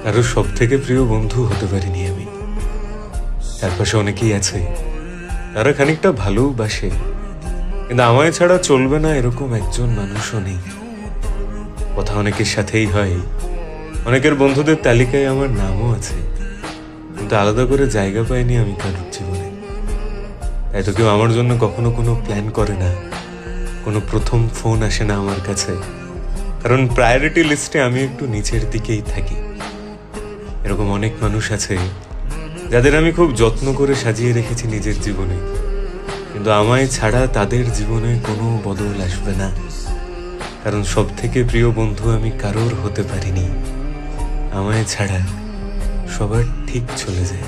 আরো সব থেকে প্রিয় বন্ধু হতে পারিনি আমি। চারপাশে অনেকেই আছে, তারা খানিকটা ভালোবাসে, কিন্তু আমায় ছাড়া চলবে না এরকম একজন মানুষও নেই। কথা অনেকের সাথেই হয়, অনেকের বন্ধুদের তালিকায় আমার নামও আছে, কিন্তু আলাদা করে জায়গা পাইনি আমি কারোর জীবনে। তাই তো কেউ আমার জন্য কখনো কোনো প্ল্যান করে না, কোনো প্রথম ফোন আসে না আমার কাছে, কারণ প্রায়োরিটি লিস্টে আমি একটু নিচের দিকেই থাকি। এরকম অনেক মানুষ আছে যাদের আমি খুব যত্ন করে সাজিয়ে রেখেছি নিজের জীবনে, কিন্তু আমায় ছাড়া তাদের জীবনে কোনো বদল আসবে না, কারণ সব থেকে প্রিয় বন্ধু আমি কারোর হতে পারিনি। আমায় ছাড়া সবার ঠিক চলে যায়।